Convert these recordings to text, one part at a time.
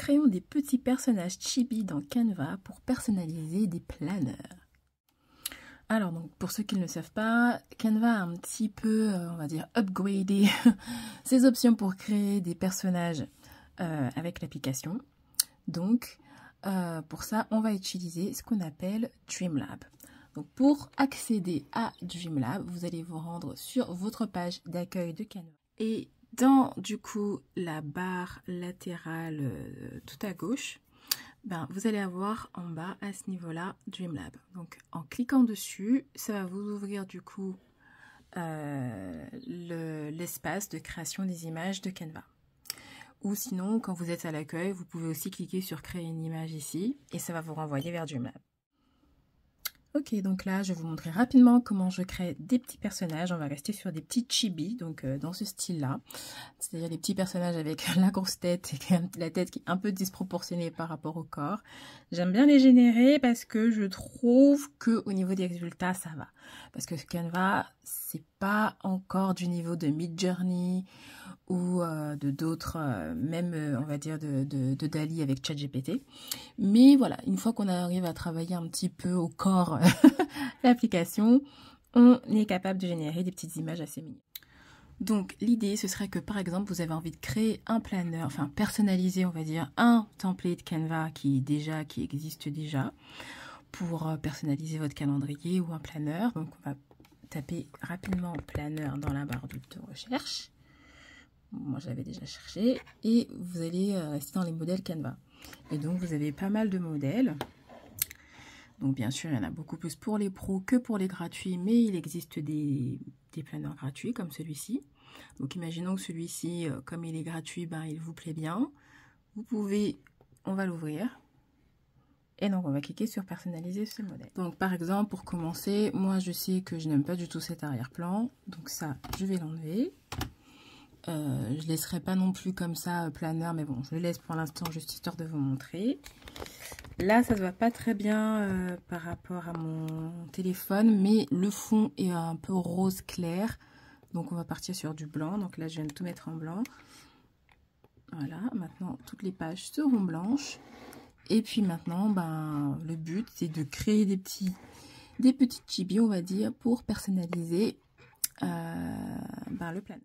créons des petits personnages chibi dans Canva pour personnaliser des planeurs. Alors, donc, pour ceux qui ne le savent pas, Canva a un petit peu, on va dire, upgradé ses options pour créer des personnages avec l'application. Donc, pour ça, on va utiliser ce qu'on appelle Dreamlab. Donc, pour accéder à Dreamlab, vous allez vous rendre sur votre page d'accueil de Canva. Et dans, du coup, la barre latérale tout à gauche, vous allez avoir en bas, à ce niveau-là, Dreamlab. Donc, en cliquant dessus, ça va vous ouvrir, du coup, l'espace de création des images de Canva. Ou sinon, quand vous êtes à l'accueil, vous pouvez aussi cliquer sur créer une image ici et ça va vous renvoyer vers Dreamlab. Ok, donc là, je vais vous montrer rapidement comment je crée des petits personnages. On va rester sur des petits chibis, donc dans ce style-là. C'est-à-dire des petits personnages avec la grosse tête et la tête qui est un peu disproportionnée par rapport au corps. J'aime bien les générer parce que je trouve qu'au niveau des résultats, ça va. Parce que Canva, c'est pas encore du niveau de Midjourney ou de d'autres, même on va dire de Dall-E avec ChatGPT. Mais voilà, une fois qu'on arrive à travailler un petit peu au corps l'application, on est capable de générer des petites images assez mignonnes. Donc l'idée ce serait que par exemple vous avez envie de créer un planeur, enfin personnaliser on va dire un template Canva qui existe déjà pour personnaliser votre calendrier ou un planeur. Donc on va taper rapidement planeur dans la barre de recherche. Moi je l'avais déjà cherché et vous allez rester dans les modèles Canva. Et donc vous avez pas mal de modèles. Donc bien sûr il y en a beaucoup plus pour les pros que pour les gratuits, mais il existe des planeurs gratuits comme celui-ci. Donc imaginons que celui-ci, comme il est gratuit, il vous plaît bien. Vous pouvez, on va l'ouvrir. Et donc on va cliquer sur personnaliser ce modèle. Donc par exemple pour commencer, moi je sais que je n'aime pas du tout cet arrière-plan. Donc ça je vais l'enlever. Je ne laisserai pas non plus comme ça planeur, mais bon, je le laisse pour l'instant juste histoire de vous montrer. Là, ça se voit pas très bien par rapport à mon téléphone, mais le fond est un peu rose clair. Donc, on va partir sur du blanc. Donc là, je viens de tout mettre en blanc. Voilà, maintenant, toutes les pages seront blanches. Et puis maintenant, le but, c'est de créer des petits chibis, on va dire, pour personnaliser le planeur.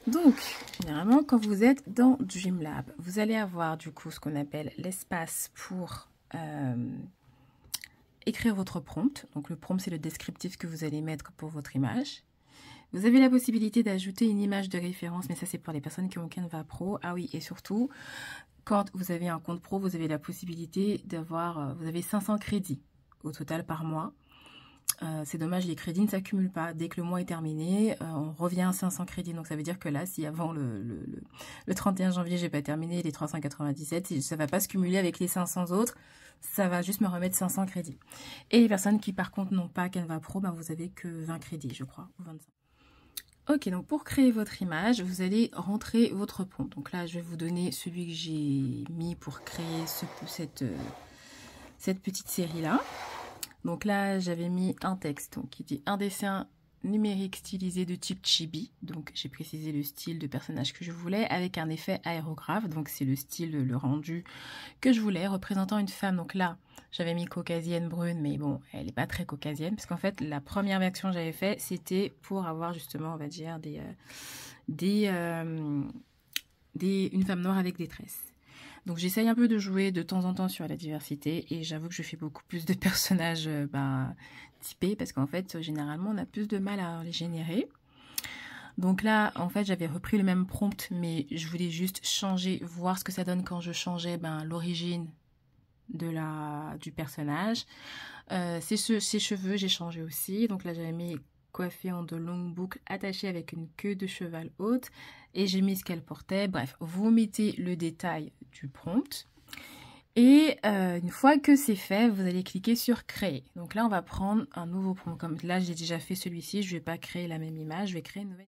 Donc, généralement, quand vous êtes dans Dreamlab, vous allez avoir du coup ce qu'on appelle l'espace pour écrire votre prompt. Donc, le prompt, c'est le descriptif que vous allez mettre pour votre image. Vous avez la possibilité d'ajouter une image de référence, mais ça, c'est pour les personnes qui ont Canva Pro. Ah oui, et surtout, quand vous avez un compte pro, vous avez la possibilité d'avoir, vous avez 500 crédits au total par mois. C'est dommage, les crédits ne s'accumulent pas. Dès que le mois est terminé, on revient à 500 crédits. Donc ça veut dire que là, si avant le 31 janvier, j'ai pas terminé les 397, ça va pas se cumuler avec les 500 autres. Ça va juste me remettre 500 crédits. Et les personnes qui par contre n'ont pas Canva Pro, vous avez que 20 crédits, je crois, ou 25. Ok, donc pour créer votre image, vous allez rentrer votre prompt. Donc là, je vais vous donner celui que j'ai mis pour créer cette petite série-là. Donc là, j'avais mis un texte qui dit un dessin numérique stylisé de type chibi. Donc j'ai précisé le style de personnage que je voulais avec un effet aérographe. Donc c'est le style, le rendu que je voulais, représentant une femme. Donc là, j'avais mis caucasienne brune, mais bon, elle n'est pas très caucasienne. Parce qu'en fait, la première version que j'avais fait, c'était pour avoir justement, on va dire, une femme noire avec des tresses. Donc j'essaye un peu de jouer de temps en temps sur la diversité et j'avoue que je fais beaucoup plus de personnages typés parce qu'en fait généralement on a plus de mal à les générer. Donc là en fait j'avais repris le même prompt mais je voulais juste changer, voir ce que ça donne quand je changeais l'origine du personnage. Ses cheveux j'ai changé aussi, donc là j'avais mis coiffée en de longues boucles attachées avec une queue de cheval haute et j'ai mis ce qu'elle portait. Bref, vous mettez le détail du prompt et une fois que c'est fait, vous allez cliquer sur créer. Donc là, on va prendre un nouveau prompt. Comme là, j'ai déjà fait celui-ci, je ne vais pas créer la même image, je vais créer une nouvelle.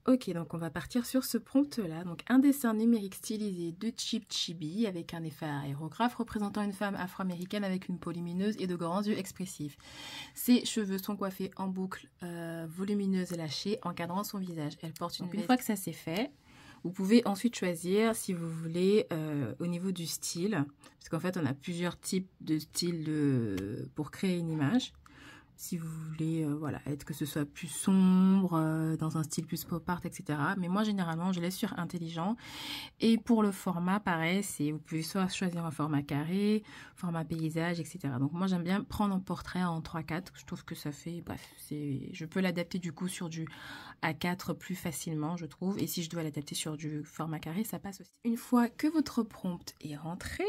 Ok, donc on va partir sur ce prompt-là. Donc un dessin numérique stylisé de cheap chibi avec un effet aérographe représentant une femme afro-américaine avec une peau lumineuse et de grands yeux expressifs. Ses cheveux sont coiffés en boucles volumineuses et lâchées, encadrant son visage. Elle porte une veste. Une fois que ça c'est fait, Vous pouvez ensuite choisir si vous voulez au niveau du style, parce qu'en fait on a plusieurs types de styles pour créer une image. Si vous voulez voilà, être que ce soit plus sombre, dans un style plus pop art, etc. Mais moi généralement je laisse sur intelligent. Et pour le format, pareil, vous pouvez soit choisir un format carré, format paysage, etc. Donc moi j'aime bien prendre un portrait en 3-4. Je trouve que ça fait, bref, je peux l'adapter du coup sur du A4 plus facilement, je trouve. Et si je dois l'adapter sur du format carré, ça passe aussi. Une fois que votre prompt est rentré,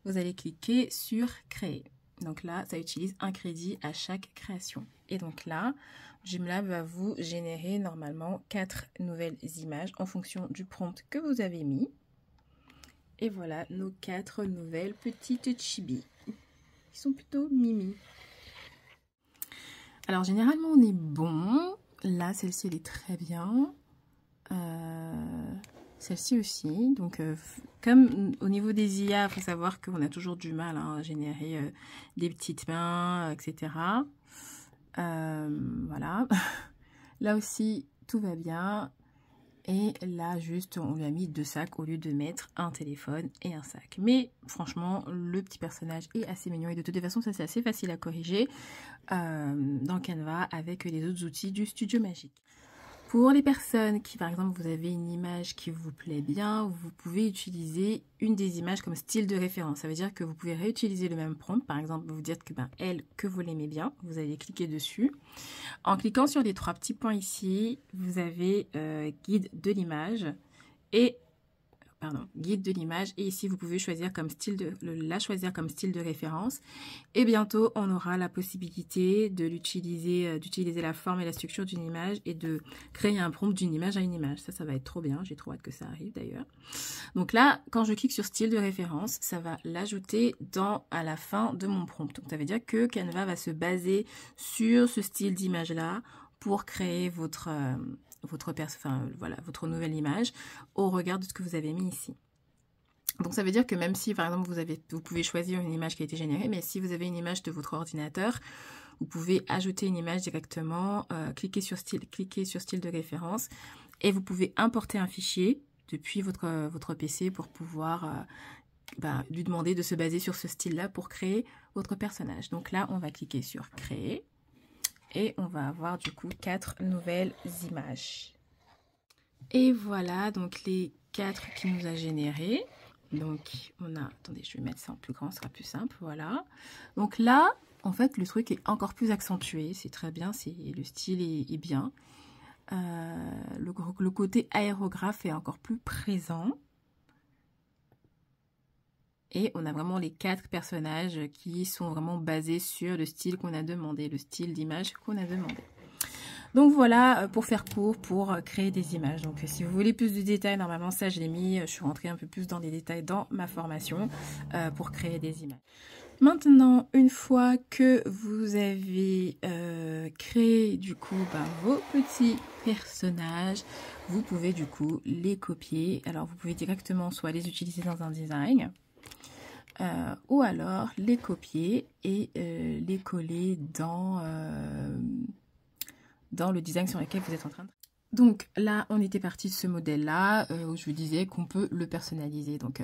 vous allez cliquer sur créer. Donc là, ça utilise un crédit à chaque création. Et donc là, Joomla va vous générer normalement 4 nouvelles images en fonction du prompt que vous avez mis. Et voilà nos 4 nouvelles petites chibis. Ils sont plutôt mimi. Alors généralement, on est bon. Là, celle-ci, elle est très bien. Celle-ci aussi. Donc, comme au niveau des IA, il faut savoir qu'on a toujours du mal à générer des petites mains, etc. Voilà. Là aussi, tout va bien. Et là, juste, on lui a mis 2 sacs au lieu de mettre un téléphone et un sac. Mais franchement, le petit personnage est assez mignon. Et de toute façon, ça, c'est assez facile à corriger dans Canva avec les autres outils du Studio Magique. Pour les personnes qui, par exemple, vous avez une image qui vous plaît bien, vous pouvez utiliser une des images comme style de référence. Ça veut dire que vous pouvez réutiliser le même prompt. Par exemple, vous dites que elle, que vous l'aimez bien, vous allez cliquer dessus. En cliquant sur les 3 petits points ici, vous avez guide de l'image et guide de l'image, et ici vous pouvez choisir comme la choisir comme style de référence. Et bientôt on aura la possibilité de d'utiliser la forme et la structure d'une image et de créer un prompt d'une image à une image. Ça va être trop bien, j'ai trop hâte que ça arrive d'ailleurs. Donc là, quand je clique sur style de référence, ça va l'ajouter à la fin de mon prompt. Donc ça veut dire que Canva va se baser sur ce style d'image là pour créer votre nouvelle image au regard de ce que vous avez mis ici. Donc ça veut dire que même si par exemple vous pouvez choisir une image qui a été générée, mais si vous avez une image de votre ordinateur, vous pouvez ajouter une image directement, cliquer sur style de référence, et vous pouvez importer un fichier depuis votre PC pour pouvoir lui demander de se baser sur ce style là pour créer votre personnage. Donc là on va cliquer sur créer. Et on va avoir du coup 4 nouvelles images. Et voilà donc les 4 qui nous a généré. Donc on a, attendez, je vais mettre ça en plus grand, ce sera plus simple, voilà. Donc là, en fait, le truc est encore plus accentué, c'est très bien, le style est bien. Le côté aérographe est encore plus présent. Et on a vraiment les 4 personnages qui sont vraiment basés sur le style qu'on a demandé, le style d'image qu'on a demandé. Donc voilà, pour faire court, pour créer des images. Donc si vous voulez plus de détails, normalement ça je l'ai mis, je suis rentrée un peu plus dans les détails dans ma formation pour créer des images. Maintenant, une fois que vous avez créé du coup vos petits personnages, vous pouvez du coup les copier. Alors vous pouvez directement soit les utiliser dans un design, ou alors les copier et les coller dans le design sur lequel vous êtes en train de... Donc là, on était parti de ce modèle-là où je vous disais qu'on peut le personnaliser. Donc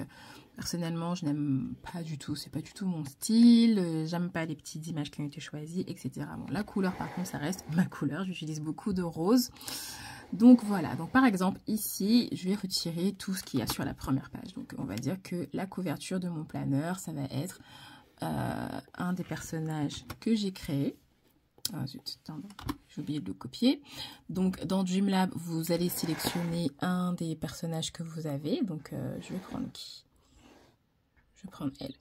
personnellement, je n'aime pas du tout, c'est pas du tout mon style. J'aime pas les petites images qui ont été choisies, etc. Bon, la couleur, par contre, ça reste ma couleur. J'utilise beaucoup de rose. Donc voilà, donc par exemple ici, je vais retirer tout ce qu'il y a sur la première page. Donc on va dire que la couverture de mon planeur, ça va être un des personnages que j'ai créé. Ah zut, j'ai oublié de le copier. Donc dans Joomla, vous allez sélectionner un des personnages que vous avez. Donc je vais prendre qui? Je vais prendre elle.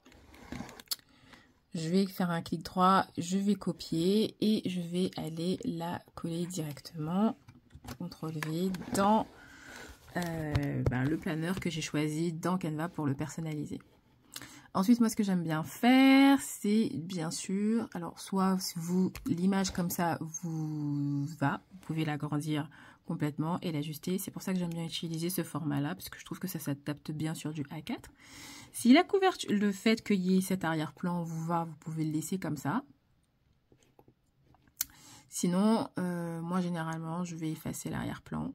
Je vais faire un clic droit, je vais copier et je vais aller la coller directement. CTRL-V dans le planeur que j'ai choisi dans Canva pour le personnaliser. Ensuite, moi, ce que j'aime bien faire, c'est bien sûr, alors soit l'image comme ça vous pouvez l'agrandir complètement et l'ajuster. C'est pour ça que j'aime bien utiliser ce format-là, parce que je trouve que ça s'adapte bien sur du A4. Si la couverture, le fait qu'il y ait cet arrière-plan vous pouvez le laisser comme ça. Sinon, moi, généralement, je vais effacer l'arrière-plan.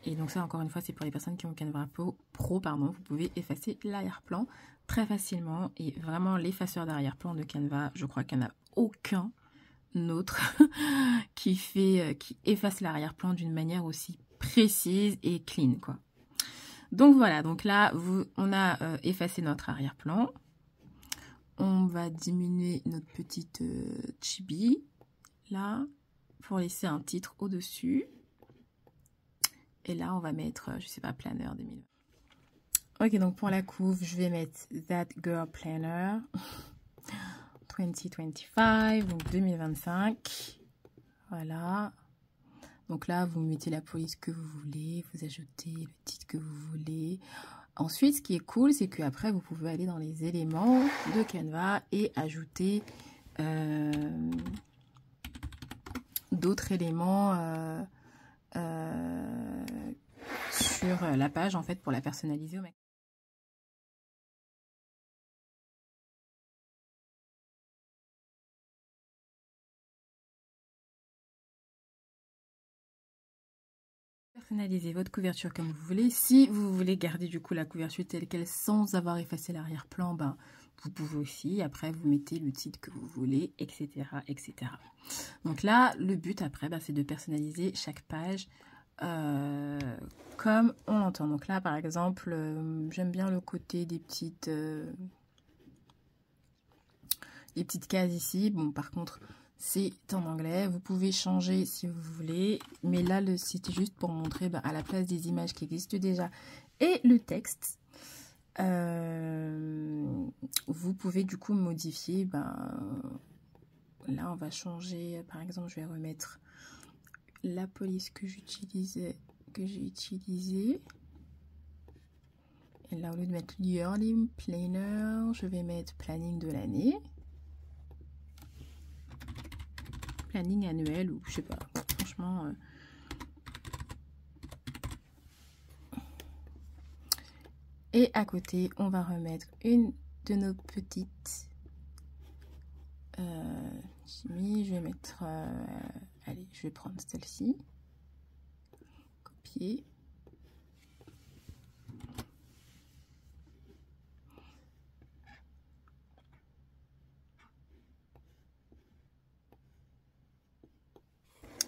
Et donc ça, encore une fois, c'est pour les personnes qui ont Canva Pro, pardon. Vous pouvez effacer l'arrière-plan très facilement. Et vraiment, l'effaceur d'arrière-plan de Canva, je crois qu'il n'y en a aucun autre qui efface l'arrière-plan d'une manière aussi précise et clean, quoi. Donc voilà, donc là, on a effacé notre arrière-plan. On va diminuer notre petite chibi, là, pour laisser un titre au-dessus. Et là, on va mettre, je sais pas, Planner 2020. Ok, donc pour la couve, je vais mettre That Girl Planner 2025, donc 2025. Voilà. Donc là, vous mettez la police que vous voulez, vous ajoutez le titre que vous voulez. Ensuite, ce qui est cool, c'est qu'après, vous pouvez aller dans les éléments de Canva et ajouter d'autres éléments sur la page, en fait, pour la personnaliser au maximum. Personnalisez votre couverture comme vous voulez. Si vous voulez garder du coup la couverture telle qu'elle sans avoir effacé l'arrière-plan, ben, vous pouvez aussi. Après, vous mettez le titre que vous voulez, etc. etc. Donc là, le but après, ben, c'est de personnaliser chaque page comme on l'entend. Donc là, par exemple, j'aime bien le côté des petites cases ici. Bon, par contre, c'est en anglais. Vous pouvez changer si vous voulez. Mais là, c'était juste pour montrer à la place des images qui existent déjà et le texte. Vous pouvez du coup modifier. Là, on va changer. Par exemple, je vais remettre la police que j'ai utilisée. Et là, au lieu de mettre Yearly Planner, je vais mettre Planning de l'année. Planning annuel ou je sais pas, franchement. Et à côté, on va remettre une de nos petites chimies. Je vais mettre, allez, je vais prendre celle-ci, copier.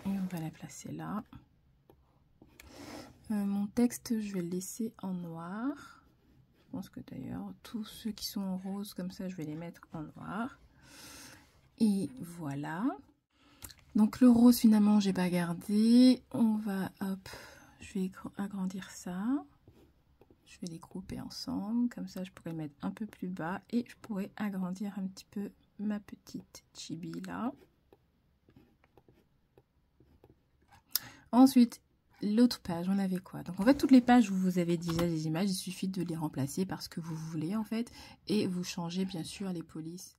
Et on va la placer là. Mon texte, je vais le laisser en noir. Je pense que d'ailleurs, tous ceux qui sont en rose, comme ça, je vais les mettre en noir. Et voilà. Donc le rose, finalement, j'ai pas gardé. On va, hop, je vais agrandir ça. Je vais les grouper ensemble. Comme ça, je pourrais le mettre un peu plus bas. Et je pourrais agrandir un petit peu ma petite chibi là. Ensuite, l'autre page, on avait quoi? Donc en fait, toutes les pages où vous avez déjà des images, il suffit de les remplacer par ce que vous voulez en fait. Et vous changez bien sûr les polices.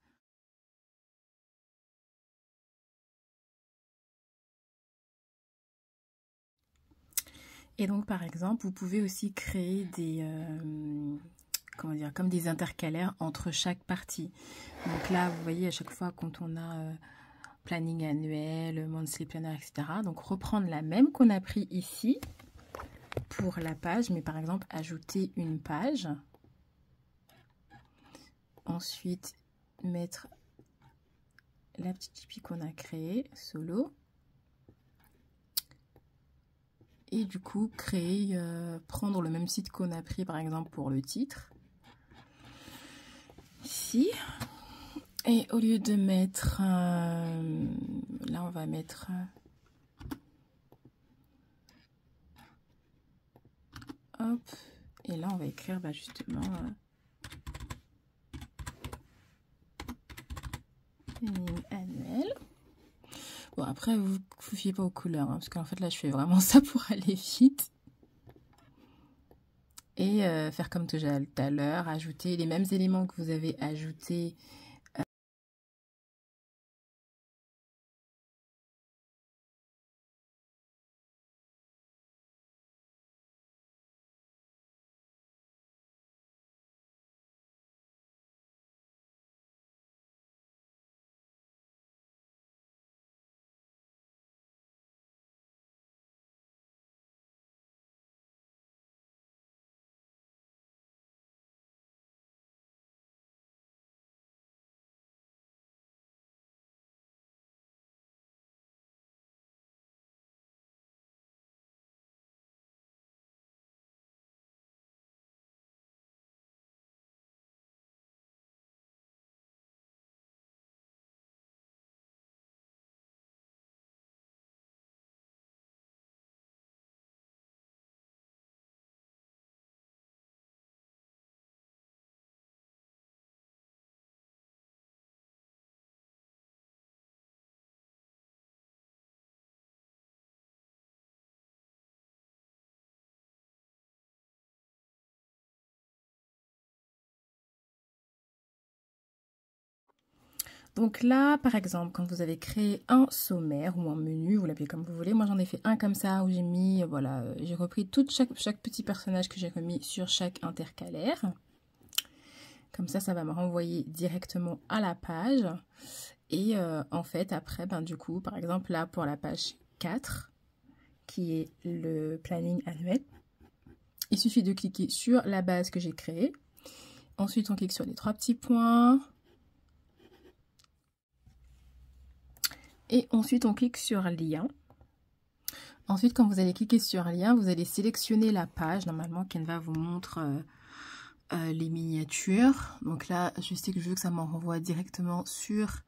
Et donc par exemple, vous pouvez aussi créer des... comment dire, comme des intercalaires entre chaque partie. Donc là, vous voyez, à chaque fois, quand on a planning annuel, monthly planner, etc. Donc reprendre la même qu'on a pris ici pour la page, mais par exemple, ajouter une page. Ensuite, mettre la petite chibi qu'on a créée, solo. Et du coup, créer, prendre le même site qu'on a pris, par exemple, pour le titre. Ici. Et au lieu de mettre... là, on va mettre... hop. Et là, on va écrire justement... annuel. Bon, après, vous ne vous fiez pas aux couleurs, hein, parce qu'en fait, là, je fais vraiment ça pour aller vite. Et faire comme tout à l'heure, ajouter les mêmes éléments que vous avez ajoutés Donc là, par exemple, quand vous avez créé un sommaire ou un menu, vous l'appelez comme vous voulez. Moi, j'en ai fait un comme ça où j'ai mis, voilà, j'ai repris chaque petit personnage que j'ai remis sur chaque intercalaire. Comme ça va me renvoyer directement à la page. Et en fait, après, ben, du coup, par exemple, là, pour la page 4, qui est le planning annuel, il suffit de cliquer sur la base que j'ai créée. Ensuite, on clique sur les 3 petits points. Et ensuite, on clique sur lien. Ensuite, quand vous allez cliquer sur lien, vous allez sélectionner la page. Normalement, Canva vous montre les miniatures. Donc là, je sais que je veux que ça m'en renvoie directement sur...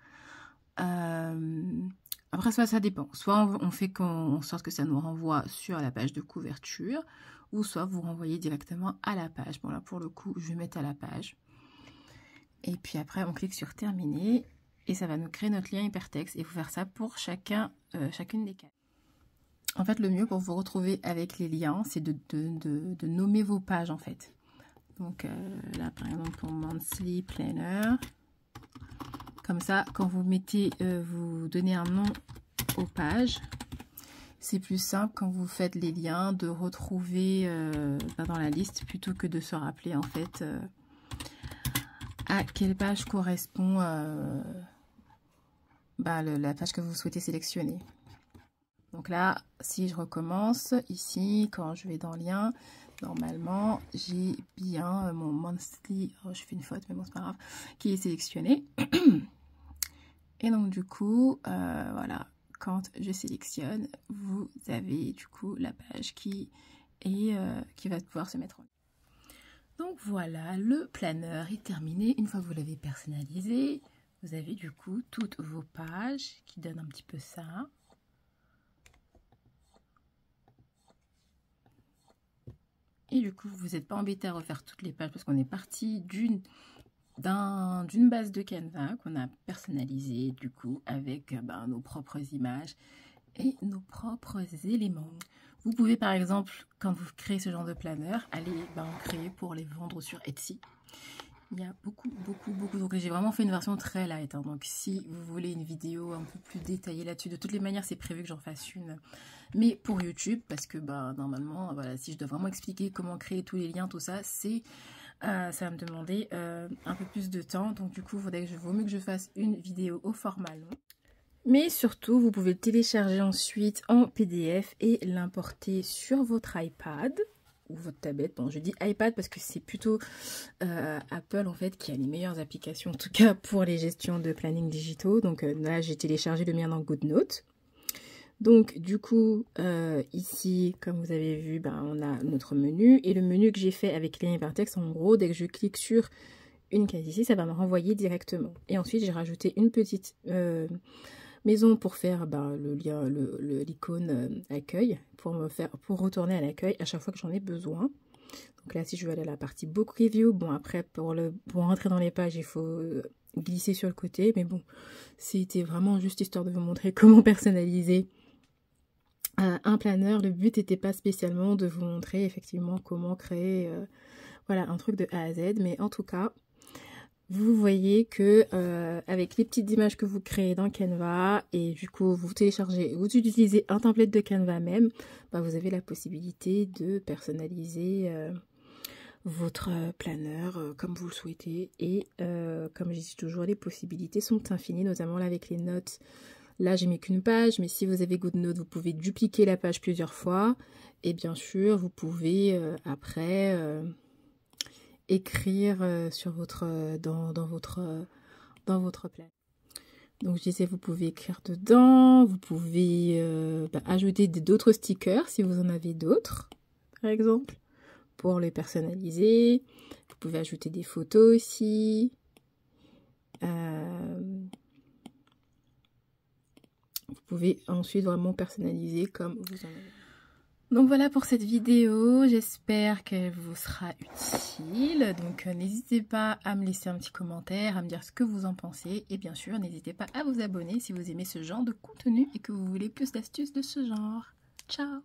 Après, ça dépend. Soit on fait en sorte que ça nous renvoie sur la page de couverture, ou soit vous renvoyez directement à la page. Bon, là, pour le coup, je vais mettre à la page. Et puis après, on clique sur terminer. Et ça va nous créer notre lien hypertexte. Et il faut faire ça pour chacune des cases. En fait, le mieux pour vous retrouver avec les liens, c'est de nommer vos pages, en fait. Donc là, par exemple, pour Monthly Planner. Comme ça, quand vous mettez, vous donnez un nom aux pages, c'est plus simple quand vous faites les liens de retrouver dans la liste plutôt que de se rappeler, en fait, à quelle page correspond la page que vous souhaitez sélectionner. Donc là, si je recommence, ici, quand je vais dans lien, normalement, j'ai bien mon monthly, oh, je fais une faute, mais bon, c'est pas grave, qui est sélectionné. Et donc, du coup, voilà, quand je sélectionne, vous avez du coup la page qui va pouvoir se mettre en ligne. Donc voilà, le planner est terminé. Une fois que vous l'avez personnalisé, vous avez du coup toutes vos pages qui donnent un petit peu ça. Et du coup, vous n'êtes pas embêté à refaire toutes les pages parce qu'on est parti d'une base de Canva qu'on a personnalisée du coup avec nos propres images et nos propres éléments. Vous pouvez par exemple, quand vous créez ce genre de planner, aller en créer pour les vendre sur Etsy. Il y a beaucoup. Donc j'ai vraiment fait une version très light. Hein. Donc si vous voulez une vidéo un peu plus détaillée là-dessus, de toutes les manières, c'est prévu que j'en fasse une. Mais pour YouTube, parce que normalement, voilà, si je dois vraiment expliquer comment créer tous les liens, tout ça, ça va me demander un peu plus de temps. Donc du coup, il vaut mieux que je fasse une vidéo au format long. Mais surtout, vous pouvez le télécharger ensuite en PDF et l'importer sur votre iPad ou votre tablette. Bon, je dis iPad parce que c'est plutôt Apple en fait qui a les meilleures applications, en tout cas pour les gestions de planning digitaux. Donc là, j'ai téléchargé le mien dans GoodNote. Donc du coup, ici, comme vous avez vu, on a notre menu. Et le menu que j'ai fait avec lien hypertexte, en gros, dès que je clique sur une case ici, ça va me renvoyer directement. Et ensuite, j'ai rajouté une petite maison pour faire le lien, l'icône accueil, pour retourner à l'accueil à chaque fois que j'en ai besoin. Donc là, si je veux aller à la partie book review, bon après, pour rentrer dans les pages, il faut glisser sur le côté. Mais bon, c'était vraiment juste histoire de vous montrer comment personnaliser un planner. Le but n'était pas spécialement de vous montrer effectivement comment créer voilà, un truc de A à Z. Mais en tout cas, vous voyez que avec les petites images que vous créez dans Canva et du coup vous téléchargez, vous utilisez un template de Canva même, vous avez la possibilité de personnaliser votre planner comme vous le souhaitez. Et comme je dis toujours, les possibilités sont infinies, notamment là avec les notes. Là, j'ai mis qu'une page, mais si vous avez GoodNote, vous pouvez dupliquer la page plusieurs fois. Et bien sûr, vous pouvez après écrire sur dans votre plan. Donc, je disais, vous pouvez écrire dedans. Vous pouvez ajouter d'autres stickers si vous en avez d'autres, par exemple, pour les personnaliser. Vous pouvez ajouter des photos aussi. Vous pouvez ensuite vraiment personnaliser comme vous en avez. Donc voilà pour cette vidéo, j'espère qu'elle vous sera utile. Donc n'hésitez pas à me laisser un petit commentaire, à me dire ce que vous en pensez. Et bien sûr, n'hésitez pas à vous abonner si vous aimez ce genre de contenu et que vous voulez plus d'astuces de ce genre. Ciao!